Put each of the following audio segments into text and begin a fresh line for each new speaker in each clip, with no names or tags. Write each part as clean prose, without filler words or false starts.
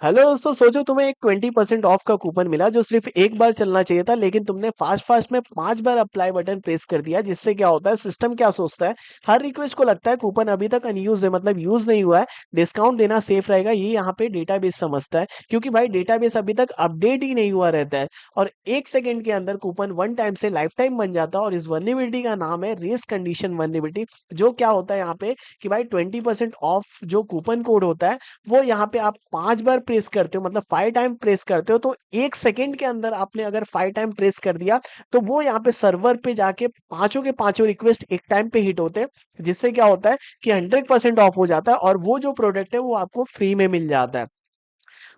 Hello दोस्तों, सोचो तुम्हें एक 20% ऑफ का कूपन मिला जो सिर्फ एक बार चलना चाहिए था, लेकिन तुमने फास्ट फास्ट में 5 बार अप्लाई बटन प्रेस कर दिया। जिससे क्या होता है, सिस्टम क्या सोचता है, हर रिक्वेस्ट को लगता है कूपन अभी तक अनयूज है, मतलब यूज नहीं हुआ है, डिस्काउंट देना सेफ रहेगा। ये यहाँ पे डेटाबेस समझता है, क्योंकि भाई डेटाबेस अभी तक अपडेट ही नहीं हुआ रहता है। और 1 सेकंड के अंदर कूपन वन टाइम से लाइफ टाइम बन जाता है। और इस वर्नेबिलिटी का नाम है रेस कंडीशन वर्नेबिलिटी। जो क्या होता है यहाँ पे कि भाई 20% ऑफ जो कूपन कोड होता है, वो यहाँ पे आप 5 बार प्रेस करते हो, मतलब 5 टाइम प्रेस करते हो। तो 1 सेकेंड के अंदर आपने अगर 5 टाइम प्रेस कर दिया, तो वो यहाँ पे सर्वर पे जाके पांचों के पांचों रिक्वेस्ट एक टाइम पे हिट होते हैं। जिससे क्या होता है कि 100% ऑफ हो जाता है, और वो जो प्रोडक्ट है वो आपको फ्री में मिल जाता है।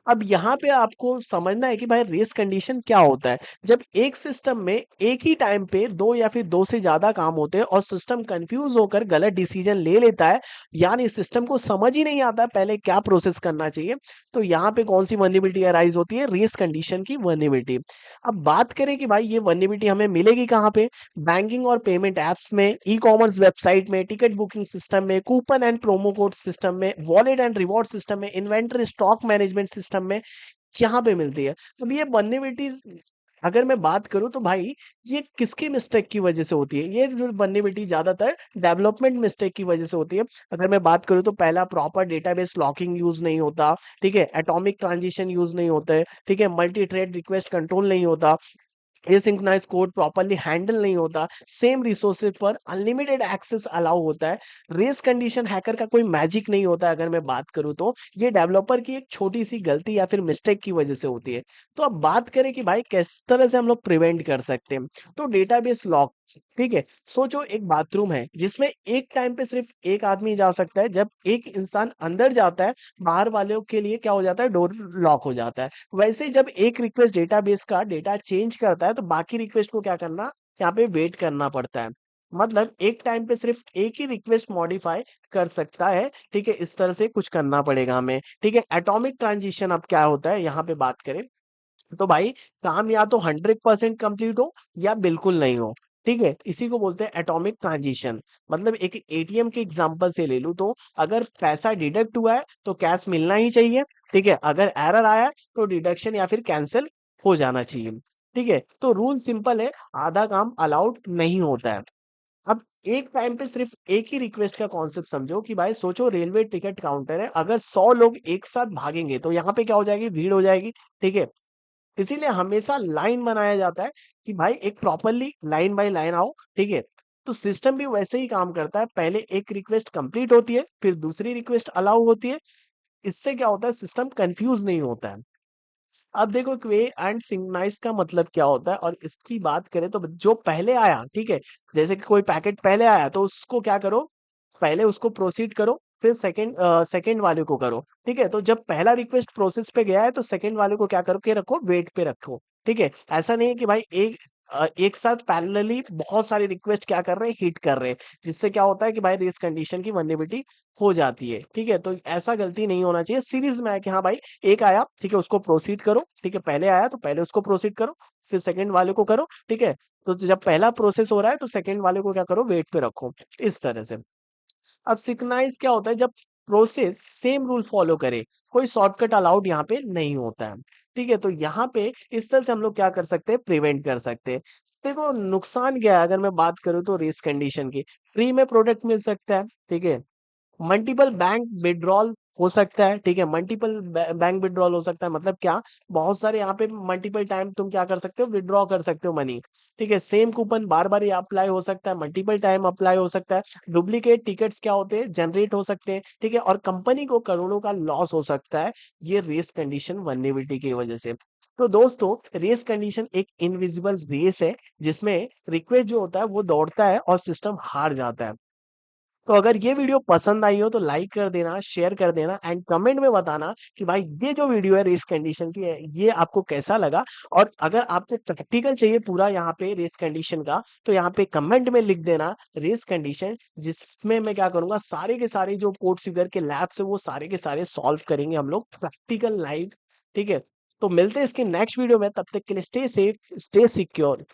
अब यहाँ पे आपको समझना है कि भाई रेस कंडीशन क्या होता है। जब एक सिस्टम में एक ही टाइम पे दो या फिर दो से ज्यादा काम होते हैं और सिस्टम कंफ्यूज होकर गलत डिसीजन ले लेता है, यानी सिस्टम को समझ ही नहीं आता पहले क्या प्रोसेस करना चाहिए, तो यहाँ पे कौन सी वर्नेबिलिटी अराइज होती है, रेस कंडीशन की वर्नेबिलिटी। अब बात करें कि भाई ये वर्नेबिलिटी हमें मिलेगी कहाँ पे। बैंकिंग और पेमेंट एप्स में, ई कॉमर्स वेबसाइट में, टिकट बुकिंग सिस्टम में, coupon and promo code system में, वॉलेट एंड रिवॉर्ड सिस्टम में, इन्वेंटरी स्टॉक मैनेजमेंट सिस्टम में, यहाँ पे मिलती है। अब ये वल्नरेबिलिटीज अगर मैं बात करूं तो भाई ये किसकी मिस्टेक की वजह से होती है, ये जो वल्नरेबिलिटी ज्यादातर डेवलपमेंट मिस्टेक की वजह से होती है। अगर मैं बात करूं तो पहला, प्रॉपर डेटाबेस लॉकिंग यूज नहीं होता, ठीक है, एटॉमिक ट्रांजिशन यूज नहीं होता है, ठीक है, मल्टी थ्रेड रिक्वेस्ट कंट्रोल नहीं होता, एसिंक्रोनाइज कोड प्रॉपर्ली हैंडल नहीं होता, सेम रिसोर्सेज पर अनलिमिटेड एक्सेस अलाउ होता है। रेस कंडीशन हैकर का कोई मैजिक नहीं होता है। अगर मैं बात करूं तो ये डेवलपर की एक छोटी सी गलती या फिर मिस्टेक की वजह से होती है। तो अब बात करें कि भाई किस तरह से हम लोग प्रिवेंट कर सकते हैं, तो डेटाबेस लॉक। ठीक है, सोचो एक बाथरूम है जिसमें एक टाइम पे सिर्फ एक आदमी जा सकता है। जब एक इंसान अंदर जाता है, बाहर वालों के लिए क्या हो जाता है, डोर लॉक हो जाता है। वैसे ही जब एक रिक्वेस्ट डेटाबेस का डेटा चेंज करता है, तो बाकी रिक्वेस्ट को क्या करना, यहाँ पे वेट करना पड़ता है। मतलब एक टाइम पे सिर्फ एक ही रिक्वेस्ट मॉडिफाई कर सकता है। ठीक है, इस तरह से कुछ करना पड़ेगा हमें। ठीक है, एटॉमिक ट्रांजिशन अब क्या होता है यहाँ पे बात करें, तो भाई काम या तो 100% कंप्लीट हो या बिल्कुल नहीं हो। ठीक है, इसी को बोलते हैं एटॉमिक ट्रांजिशन। मतलब एक एटीएम के एग्जांपल से ले लूं तो अगर पैसा डिडक्ट हुआ है तो कैश मिलना ही चाहिए। ठीक है, अगर एरर आया है तो डिडक्शन या फिर कैंसिल हो जाना चाहिए। ठीक है, तो रूल सिंपल है, आधा काम अलाउड नहीं होता है। अब एक टाइम पे सिर्फ एक ही रिक्वेस्ट का कॉन्सेप्ट समझो कि भाई सोचो रेलवे टिकट काउंटर है, अगर 100 लोग एक साथ भागेंगे तो यहाँ पे क्या हो जाएगी, भीड़ हो जाएगी। ठीक है, इसीलिए हमेशा लाइन बनाया जाता है कि भाई एक प्रॉपरली लाइन बाय लाइन आओ। ठीक है, तो सिस्टम भी वैसे ही काम करता है, पहले एक रिक्वेस्ट कंप्लीट होती है, फिर दूसरी रिक्वेस्ट अलाउ होती है। इससे क्या होता है, सिस्टम कंफ्यूज नहीं होता है। अब देखो क्वे एंड सिंक्रोनाइज का मतलब क्या होता है, और इसकी बात करें तो जो पहले आया, ठीक है, जैसे कि कोई पैकेट पहले आया तो उसको क्या करो, पहले उसको प्रोसीड करो, फिर सेकंड वाले को करो। ठीक है, तो जब पहला रिक्वेस्ट प्रोसेस पे गया है तो सेकंड वाले को क्या करो, के रखो, वेट पे रखो। ठीक है, ऐसा नहीं है कि भाई एक साथ पैरेलली बहुत सारे रिक्वेस्ट क्या कर रहे हैं, हिट कर रहे हैं। जिससे क्या होता है कि भाई रेस कंडीशन की वल्नरेबिलिटी हो जाती है। ठीक है, तो ऐसा गलती नहीं होना चाहिए। सीरीज में है कि हाँ भाई एक आया, ठीक है, उसको प्रोसीड करो। ठीक है, पहले आया तो पहले उसको प्रोसीड करो, फिर सेकंड वाले को करो। ठीक है, तो जब पहला प्रोसेस हो रहा है तो सेकंड वाले को क्या करो, वेट पे रखो, इस तरह से। अब सिंक्रोनाइज क्या होता है, जब प्रोसेस सेम रूल फॉलो करे, कोई शॉर्टकट अलाउड यहाँ पे नहीं होता है। ठीक है, तो यहाँ पे इस तरह से हम लोग क्या कर सकते हैं, प्रिवेंट कर सकते हैं। देखो नुकसान क्या है, अगर मैं बात करूँ तो रेस कंडीशन की, फ्री में प्रोडक्ट मिल सकता है। ठीक है, मल्टीपल बैंक विड्रॉल हो सकता है। ठीक है, मल्टीपल बैंक विड्रॉल हो सकता है, मतलब क्या, बहुत सारे यहाँ पे मल्टीपल टाइम तुम क्या कर सकते हो, विड्रॉ कर सकते हो मनी। ठीक है, सेम कूपन बार बार अप्लाई हो सकता है, मल्टीपल टाइम अप्लाई हो सकता है, डुप्लीकेट टिकट्स क्या होते हैं, जनरेट हो सकते हैं। ठीक है, और कंपनी को करोड़ों का लॉस हो सकता है, ये रेस कंडीशन वल्नरेबिलिटी की वजह से। तो दोस्तों, रेस कंडीशन एक इनविजिबल रेस है, जिसमें रिक्वेस्ट जो होता है वो दौड़ता है और सिस्टम हार जाता है। तो अगर ये वीडियो पसंद आई हो तो लाइक कर देना, शेयर कर देना, एंड कमेंट में बताना कि भाई ये जो वीडियो है रेस कंडीशन की है, ये आपको कैसा लगा। और अगर आपको प्रैक्टिकल चाहिए पूरा यहाँ पे रेस कंडीशन का, तो यहाँ पे कमेंट में लिख देना रेस कंडीशन, जिसमें मैं क्या करूंगा, सारे के सारे जो पोर्ट फिगर के लैब्स है वो सारे के सारे सॉल्व करेंगे हम लोग प्रैक्टिकल लाइव। ठीक है, तो मिलते हैं इसके नेक्स्ट वीडियो में, तब तक के लिए स्टे सेफ, स्टे सिक्योर।